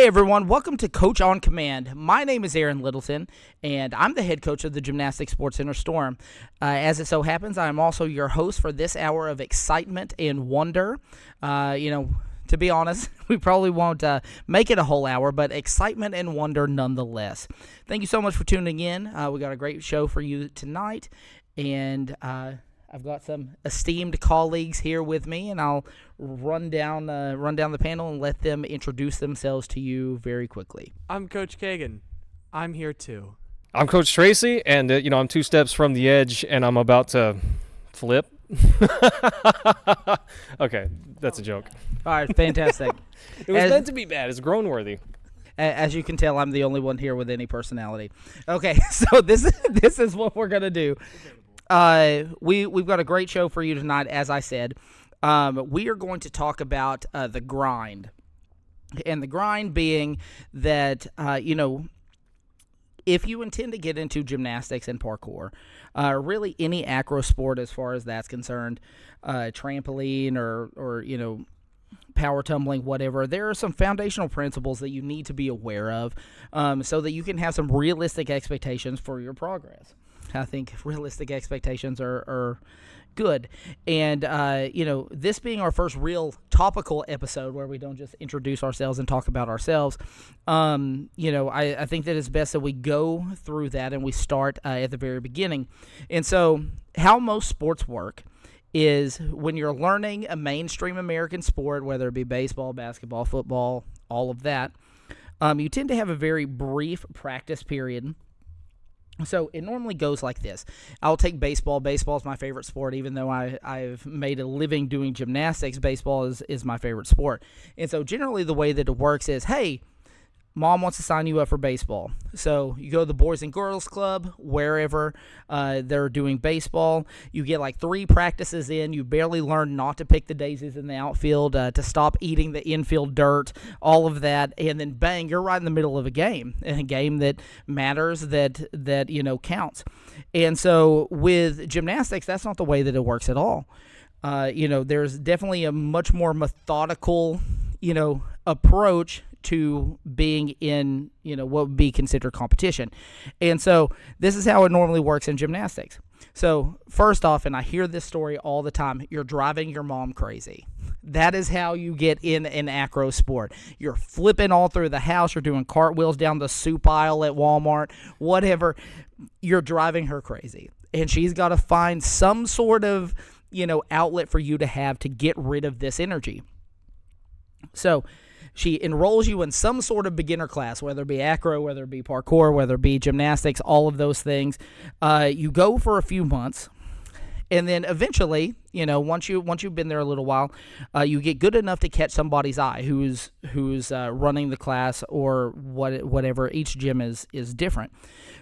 Hey everyone, welcome to Coach on Command. My name is Arron Littleton, and I'm the head coach of the Gymnastics Sport Center Storm. As it so happens, I'm also your host for this hour of excitement and wonder. To be honest, we probably won't make it a whole hour, but excitement and wonder nonetheless. Thank you so much for tuning in. We got a great show for you tonight, and I've got some esteemed colleagues here with me, and I'll run down the panel and let them introduce themselves to you very quickly. I'm Coach Kaegan. I'm here too. I'm Coach Tracy, and I'm 2 steps from the edge, and I'm about to flip. Okay, that's a joke. All right, fantastic. It was meant to be bad. It's groan-worthy. As you can tell, I'm the only one here with any personality. Okay, so this is what we're gonna do. We've got a great show for you tonight, as I said. We are going to talk about the grind. And the grind being that, if you intend to get into gymnastics and parkour, really any acro sport as far as that's concerned, trampoline or power tumbling, whatever, there are some foundational principles that you need to be aware of so that you can have some realistic expectations for your progress. I think realistic expectations are good. And, this being our first real topical episode where we don't just introduce ourselves and talk about ourselves, I think that it's best that we go through that and we start at the very beginning. And so how most sports work is when you're learning a mainstream American sport, whether it be baseball, basketball, football, all of that, you tend to have a very brief practice period. So it normally goes like this. I'll take baseball. Baseball is my favorite sport. Even though I've made a living doing gymnastics, baseball is my favorite sport. And so generally the way that it works is, hey, Mom wants to sign you up for baseball. So you go to the Boys and Girls Club, wherever they're doing baseball. You get like 3 practices in. You barely learn not to pick the daisies in the outfield, to stop eating the infield dirt, all of that. And then bang, you're right in the middle of a game that matters, that counts. And so with gymnastics, that's not the way that it works at all. There's definitely a much more methodical, approach to being in, what would be considered competition. And so this is how it normally works in gymnastics. So first off, and I hear this story all the time, you're driving your mom crazy. That is how you get in an acro sport. You're flipping all through the house. You're doing cartwheels down the soup aisle at Walmart, whatever. You're driving her crazy. And she's got to find some sort of, outlet for you to have to get rid of this energy. So she enrolls you in some sort of beginner class, whether it be acro, whether it be parkour, whether it be gymnastics, all of those things. You go for a few months, and then eventually, once you've been there a little while, you get good enough to catch somebody's eye who's running the class or whatever. Each gym is different.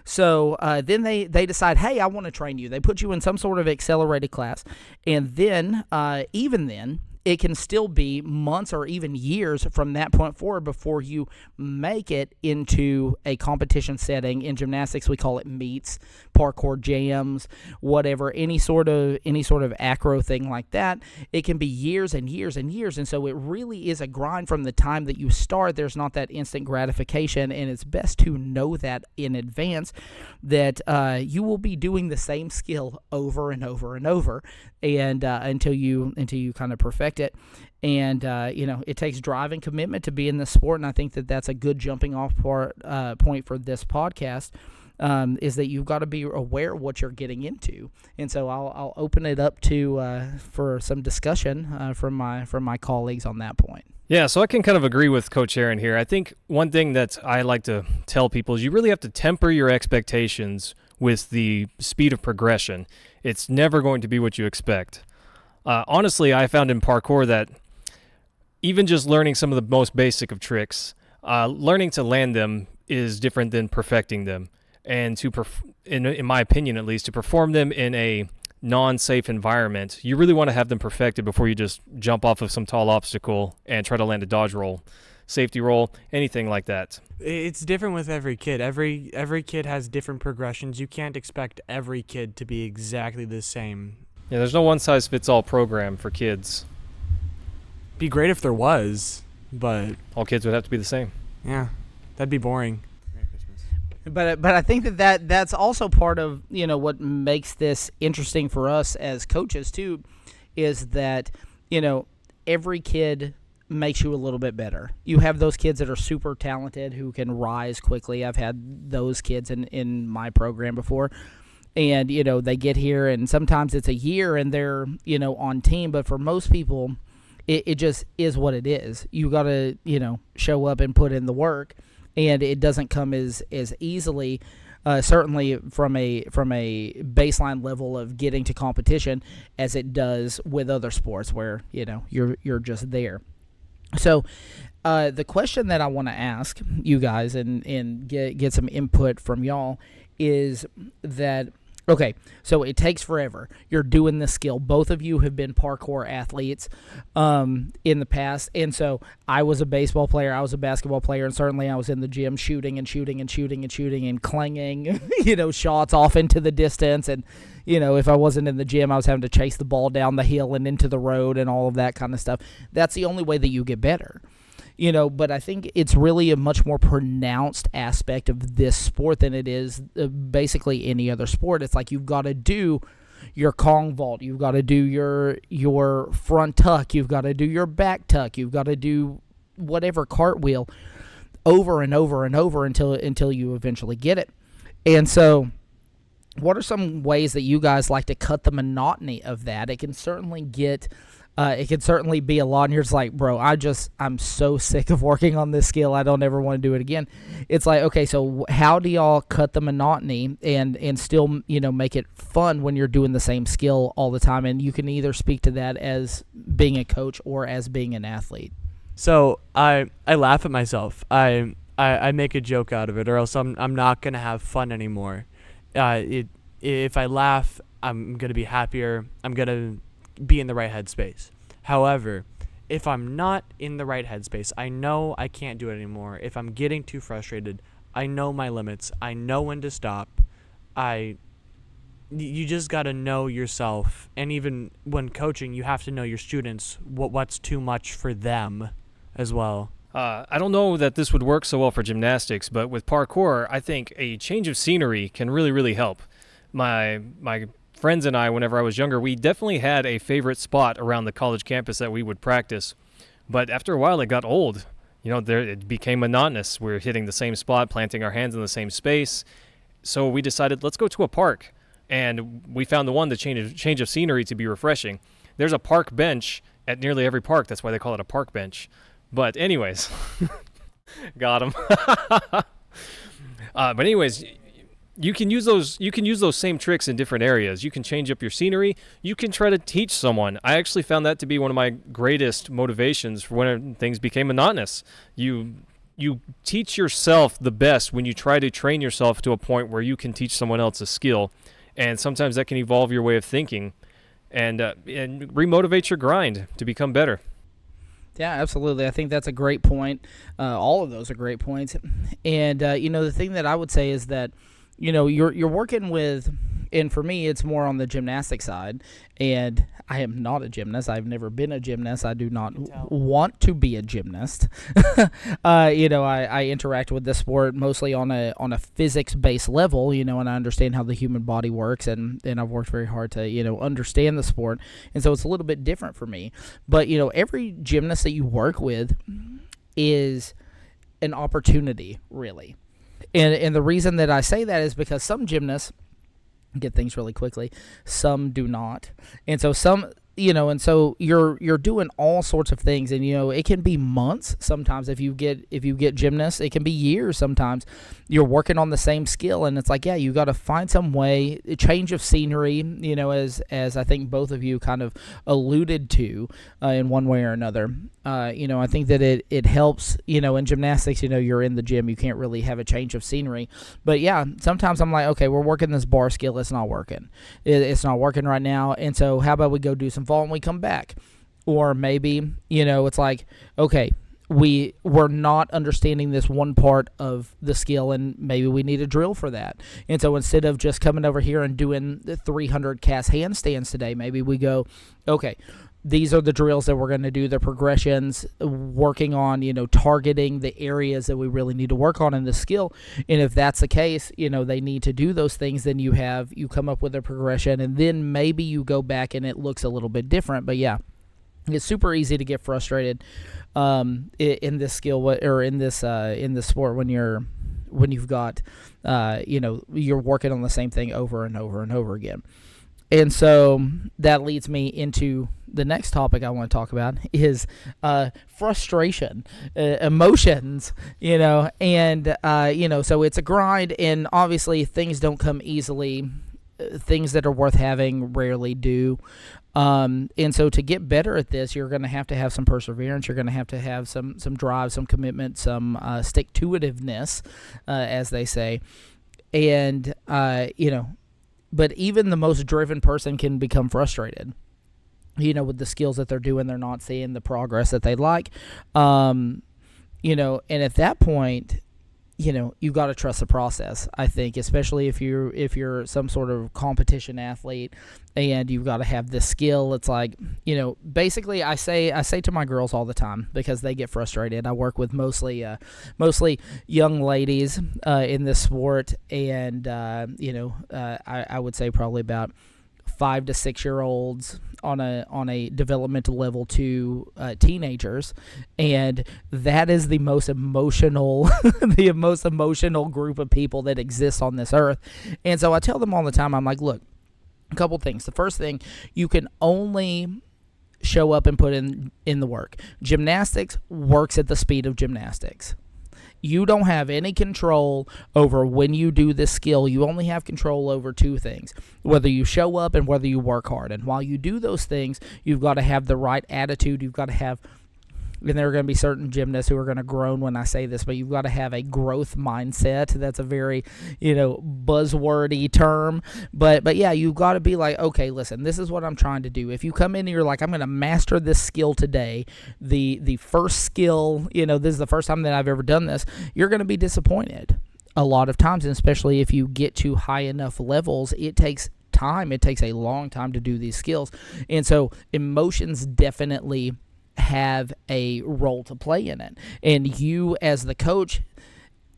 So then they decide, hey, I want to train you. They put you in some sort of accelerated class, and then even then, it can still be months or even years from that point forward before you make it into a competition setting. In gymnastics, we call it meets, parkour jams, whatever, any sort of acro thing like that. It can be years and years and years, and so it really is a grind from the time that you start. There's not that instant gratification, and it's best to know that in advance that you will be doing the same skill over and over and over, and until you kind of perfect it. And it takes drive and commitment to be in this sport, and I think that that's a good jumping off point for this podcast, is that you've got to be aware of what you're getting into. And so I'll open it up to for some discussion from my colleagues on that point. Yeah, so I can kind of agree with Coach Arron here. I think one thing that I like to tell people is you really have to temper your expectations with the speed of progression. It's never going to be what you expect. Honestly, I found in parkour that even just learning some of the most basic of tricks, learning to land them is different than perfecting them. And in my opinion at least, to perform them in a non-safe environment, you really want to have them perfected before you just jump off of some tall obstacle and try to land a dodge roll, safety roll, anything like that. It's different with every kid. Every kid has different progressions. You can't expect every kid to be exactly the same. Yeah, there's no one-size-fits-all program for kids. Be great if there was, but all kids would have to be the same. Yeah, that'd be boring. Merry Christmas. But I think that's also part of, what makes this interesting for us as coaches too, is that, every kid makes you a little bit better. You have those kids that are super talented who can rise quickly. I've had those kids in my program before. And, they get here and sometimes it's a year and they're, on team. But for most people, it just is what it is. You got to, show up and put in the work. And it doesn't come as easily, certainly from a baseline level of getting to competition as it does with other sports where, you're just there. So the question that I want to ask you guys and get some input from y'all is that, okay, so it takes forever. You're doing this skill. Both of you have been parkour athletes in the past. And so I was a baseball player. I was a basketball player. And certainly I was in the gym shooting and clanging, shots off into the distance. And, if I wasn't in the gym, I was having to chase the ball down the hill and into the road and all of that kind of stuff. That's the only way that you get better. But I think it's really a much more pronounced aspect of this sport than it is basically any other sport. It's like you've got to do your Kong vault, you've got to do your front tuck, you've got to do your back tuck, you've got to do whatever cartwheel over and over and over until you eventually get it. And so what are some ways that you guys like to cut the monotony of that? It can certainly get... it can certainly be a lot, and you're just like, bro, I'm so sick of working on this skill. I don't ever want to do it again. It's like, okay, so how do y'all cut the monotony and still, make it fun when you're doing the same skill all the time? And you can either speak to that as being a coach or as being an athlete. So I laugh at myself. I make a joke out of it, or else I'm not gonna have fun anymore. If I laugh, I'm gonna be happier. I'm gonna be in the right headspace. However, if I'm not in the right headspace, I know I can't do it anymore. If I'm getting too frustrated, I know my limits. I know when to stop. You just got to know yourself. And even when coaching, you have to know your students, what's too much for them as well. I don't know that this would work so well for gymnastics, but with parkour, I think a change of scenery can really, really help. My friends and I, whenever I was younger, we definitely had a favorite spot around the college campus that we would practice. But after a while, it got old. It became monotonous. We're hitting the same spot, planting our hands in the same space. So we decided, let's go to a park. And we found the change of scenery to be refreshing. There's a park bench at nearly every park. That's why they call it a park bench. But anyways, got him. But anyways, you can use those same tricks in different areas. You can change up your scenery. You can try to teach someone. I actually found that to be one of my greatest motivations for when things became monotonous. You teach yourself the best when you try to train yourself to a point where you can teach someone else a skill. And sometimes that can evolve your way of thinking and remotivate your grind to become better. Yeah, absolutely. I think that's a great point. All of those are great points. And, the thing that I would say is that, you're working with, and for me, it's more on the gymnastic side, and I am not a gymnast. I've never been a gymnast. I do not want to be a gymnast. I interact with this sport mostly on a physics-based level, and I understand how the human body works, and I've worked very hard to, understand the sport, and so it's a little bit different for me. But, every gymnast that you work with is an opportunity, really. And the reason that I say that is because some gymnasts get things really quickly, some do not. And so and so you're doing all sorts of things, and it can be months sometimes if you get gymnasts. It can be years sometimes. You're working on the same skill, and it's like, yeah, you got to find some way, a change of scenery, as I think both of you kind of alluded to in one way or another. I think that it helps, in gymnastics, you're in the gym, you can't really have a change of scenery. But yeah, sometimes I'm like, okay, we're working this bar skill, it's not working. It's not working right now, and so how about we go do some vault and we come back? Or maybe, it's like, okay, we're not understanding this one part of the skill, and maybe we need a drill for that. And so instead of just coming over here and doing the 300 cast handstands today, maybe we go, okay, these are the drills that we're going to do, the progressions, working on, targeting the areas that we really need to work on in the skill. And if that's the case, they need to do those things, then you come up with a progression, and then maybe you go back and it looks a little bit different. But yeah, it's super easy to get frustrated in this skill or in this sport when you've got you're working on the same thing over and over and over again. And so that leads me into the next topic I want to talk about is frustration, emotions, and, so it's a grind, and obviously things don't come easily. Things that are worth having rarely do. And so to get better at this, you're going to have some perseverance. You're going to have some drive, some commitment, some stick-to-itiveness, as they say. And, but even the most driven person can become frustrated, with the skills that they're doing.'re not seeing the progress that they'd like. And at that point, you've got to trust the process, I think, especially if you're some sort of competition athlete and you've got to have this skill. It's like, basically I say to my girls all the time, because they get frustrated. I work with mostly young ladies in this sport, and I would say probably about 5 to 6 year olds on a developmental level to teenagers, and that is the most emotional group of people that exists on this earth. And so I tell them all the time, I'm like, look, a couple things. The first thing, you can only show up and put in the work. Gymnastics works at the speed of gymnastics. You don't have any control over when you do this skill. You only have control over two things: whether you show up and whether you work hard. And while you do those things, you've got to have the right attitude. You've got to have, and there are going to be certain gymnasts who are going to groan when I say this, but you've got to have a growth mindset. That's a very, buzzwordy term. But yeah, you've got to be like, okay, listen, this is what I'm trying to do. If you come in and you're like, I'm going to master this skill today, the first skill, this is the first time that I've ever done this, you're going to be disappointed a lot of times, and especially if you get to high enough levels, it takes time. It takes a long time to do these skills. And so emotions definitely have a role to play in it. And you, as the coach,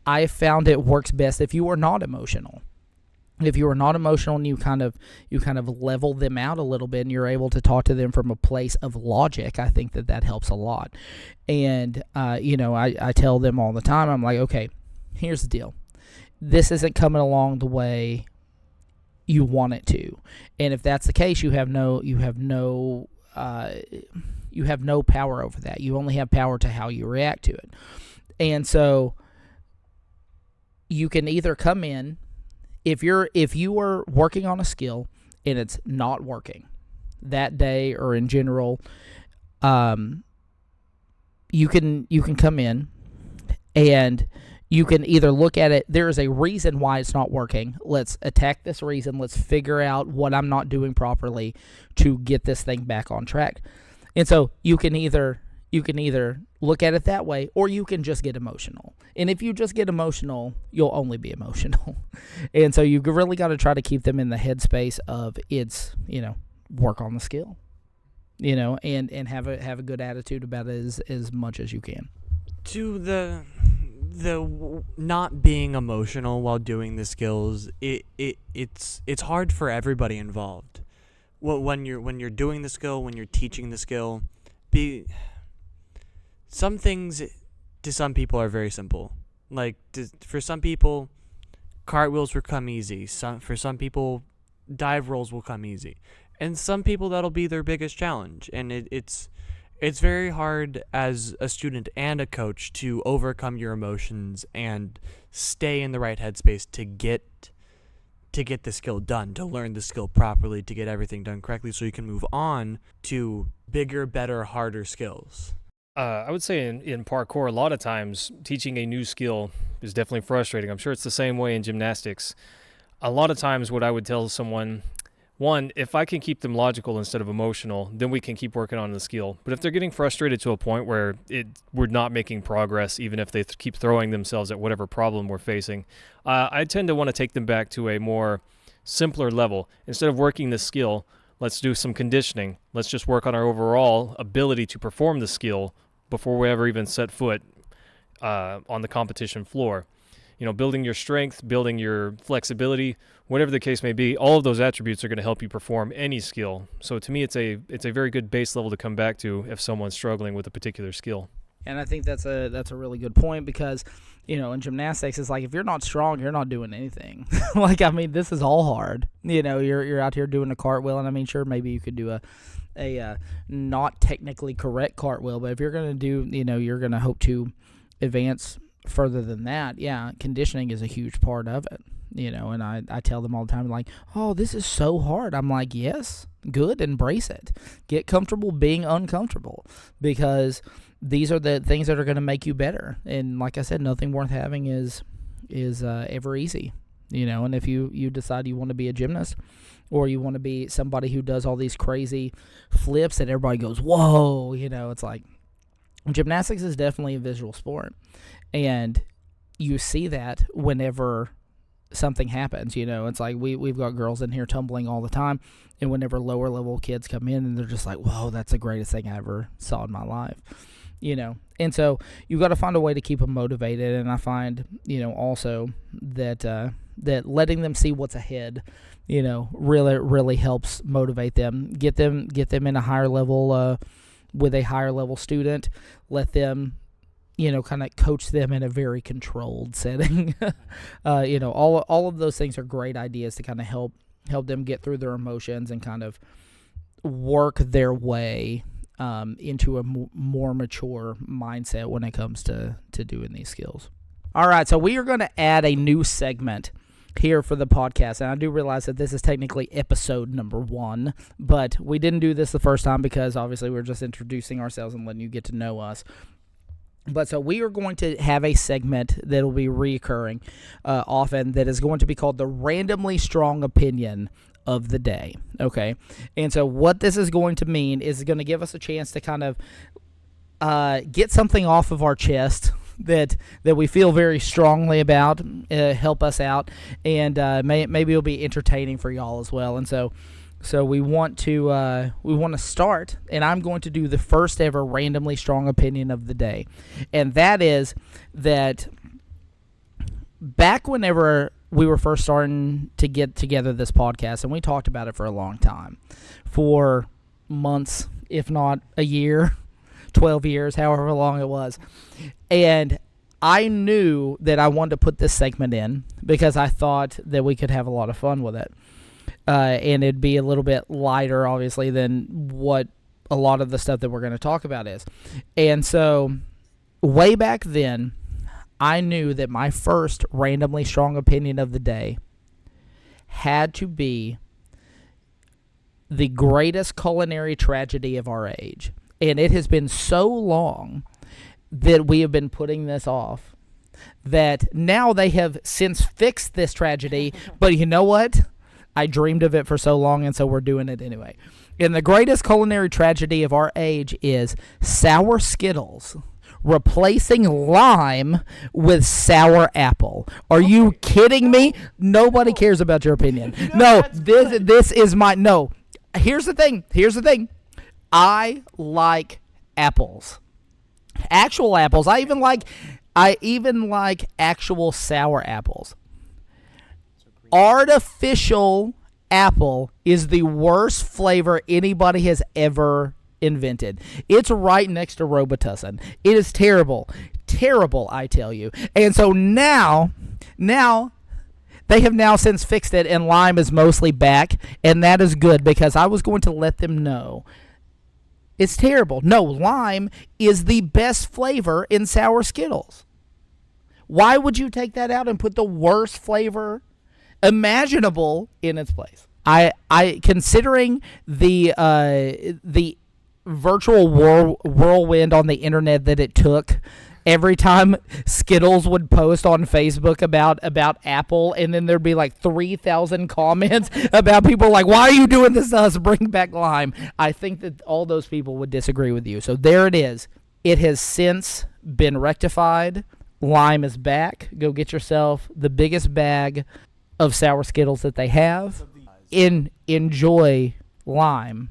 I found it works best if you are not emotional. If you are not emotional and you kind of level them out a little bit and you're able to talk to them from a place of logic, I think that helps a lot. And I tell them all the time, I'm like, okay, here's the deal. This isn't coming along the way you want it to. And if that's the case, you have no power over that. You only have power to how you react to it. And so you can either come in, if you are working on a skill and it's not working that day or in general, you can come in and you can either look at it, there is a reason why it's not working. Let's attack this reason. Let's figure out what I'm not doing properly to get this thing back on track. And so you can either look at it that way, or you can just get emotional. And if you just get emotional, you'll only be emotional. And so you really got to try to keep them in the headspace of it's, work on the skill, and have a good attitude about it as much as you can. To the not being emotional while doing the skills, it's hard for everybody involved. When you're doing the skill, when you're teaching the skill, some things to some people are very simple. Like for some people, cartwheels will come easy. For some people, dive rolls will come easy, and some people that'll be their biggest challenge. And it's very hard as a student and a coach to overcome your emotions and stay in the right headspace to get the skill done, to learn the skill properly, to get everything done correctly so you can move on to bigger, better, harder skills. I would say in parkour, a lot of times teaching a new skill is definitely frustrating. I'm sure it's the same way in gymnastics. A lot of times what I would tell someone, one, if I can keep them logical instead of emotional, then we can keep working on the skill. But if they're getting frustrated to a point where we're not making progress, even if they keep throwing themselves at whatever problem we're facing, I tend to want to take them back to a more simpler level. Instead of working the skill, Let's do some conditioning. Let's just work on our overall ability to perform the skill before we ever even set foot on the competition floor. Building your strength, building your flexibility, whatever the case may be, all of those attributes are going to help you perform any skill. So to me, it's a very good base level to come back to if someone's struggling with a particular skill. And I think that's a really good point because, in gymnastics, it's like if you're not strong, you're not doing anything. This is all hard. You're out here doing a cartwheel, and sure, maybe you could do a not technically correct cartwheel, but if you're going to do, you're going to hope to advance further than that, conditioning is a huge part of it. And I tell them all the time, like, oh, this is so hard. I'm like, yes, good, embrace it. Get comfortable being uncomfortable because these are the things that are going to make you better. And like I said, nothing worth having is ever easy. And if you decide you want to be a gymnast or you want to be somebody who does all these crazy flips that everybody goes, whoa, it's like gymnastics is definitely a visual sport. And you see that whenever something happens, it's like we've got girls in here tumbling all the time, and whenever lower level kids come in and they're just like, whoa, that's the greatest thing I ever saw in my life, and so you got to find a way to keep them motivated. And I find also that letting them see what's ahead really helps motivate them, get them in a higher level with a higher level student, let them kind of coach them in a very controlled setting. All of those things are great ideas to kind of help them get through their emotions and kind of work their way into a more mature mindset when it comes to doing these skills. All right, so we are going to add a new segment here for the podcast, and I do realize that this is technically episode number 1, but we didn't do this the first time because obviously we're just introducing ourselves and letting you get to know us. But so we are going to have a segment that will be reoccurring often that is going to be called the randomly strong opinion of the day, okay? And so what this is going to mean is going to give us a chance to kind of get something off of our chest that we feel very strongly about, help us out, and maybe it'll be entertaining for y'all as well. And so we want to start, and I'm going to do the first ever randomly strong opinion of the day, and that is that back whenever we were first starting to get together this podcast, and we talked about it for a long time, for months, if not a year, 12 years, however long it was, and I knew that I wanted to put this segment in because I thought that we could have a lot of fun with it. And it'd be a little bit lighter, obviously, than what a lot of the stuff that we're going to talk about is. And so, way back then, I knew that my first randomly strong opinion of the day had to be the greatest culinary tragedy of our age. And it has been so long that we have been putting this off that now they have since fixed this tragedy. But you know what? I dreamed of it for so long, and so we're doing it anyway. And the greatest culinary tragedy of our age is sour Skittles replacing lime with sour apple. Are you kidding me? Nobody cares about your opinion. No, this is my... No. Here's the thing. I like apples. Actual apples. I even like actual sour apples. Artificial apple is the worst flavor anybody has ever invented. It's right next to Robitussin. It is terrible. Terrible, I tell you. And so now they have now since fixed it, and lime is mostly back, and that is good because I was going to let them know it's terrible. No, lime is the best flavor in sour Skittles. Why would you take that out and put the worst flavor imaginable in its place? I considering the virtual whirlwind on the internet that it took every time Skittles would post on Facebook about Apple, and then there'd be like 3,000 comments about people like, why are you doing this to us? Bring back lime. I think that all those people would disagree with you. So there it is. It has since been rectified. Lime is back. Go get yourself the biggest bag of sour Skittles that they have. Enjoy lime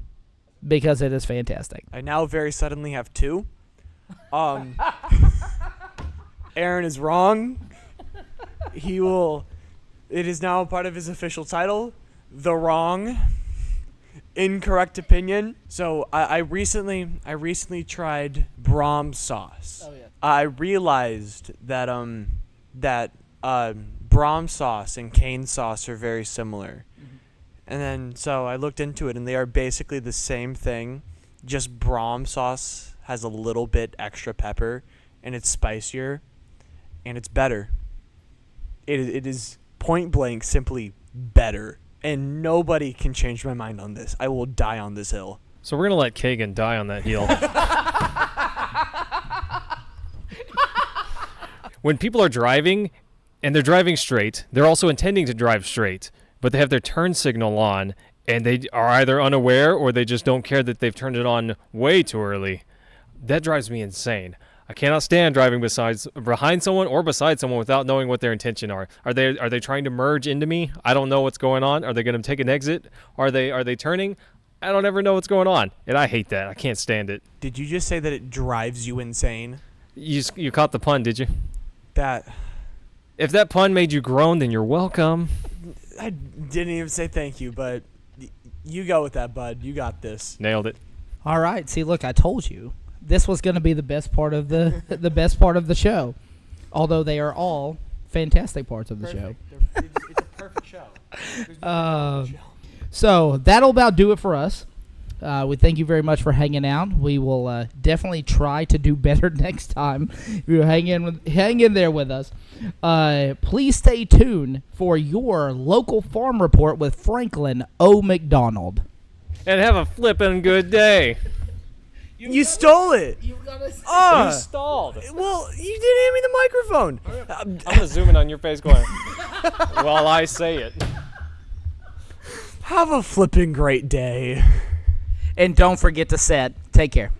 because it is fantastic. I now very suddenly have 2. Aaron is wrong. It is now a part of his official title, The Wrong Incorrect Opinion. So I recently tried Brahms sauce. Oh, yeah. I realized that Brahms sauce and cane sauce are very similar. Mm-hmm. And then so I looked into it, and they are basically the same thing, just Brahms sauce has a little bit extra pepper, and it's spicier, and it's better. It is point blank simply better, and nobody can change my mind on this. I will die on this hill. So we're going to let Kaegan die on that hill. When people are driving and they're driving straight, they're also intending to drive straight, but they have their turn signal on, and they are either unaware or they just don't care that they've turned it on way too early. That drives me insane. I cannot stand driving behind someone or beside someone without knowing what their intention are. Are they trying to merge into me? I don't know what's going on. Are they going to take an exit? Are they turning? I don't ever know what's going on, and I hate that. I can't stand it. Did you just say that it drives you insane? You caught the pun, did you? If that pun made you groan, then you're welcome. I didn't even say thank you, but you go with that, bud. You got this. Nailed it. All right. See, look, I told you this was going to be the best part of the best part of the show. Although they are all fantastic parts of the show. It's a perfect show. So that'll about do it for us. We thank you very much for hanging out. We will definitely try to do better next time. If you hang in there with us. Please stay tuned for your local farm report with Franklin O. McDonald. And have a flippin' good day. You stole it. You gotta You stalled. Well, you didn't hand me the microphone. I'm going to zoom in on your face going, while I say it. Have a flipping great day. And don't forget to set. Take care.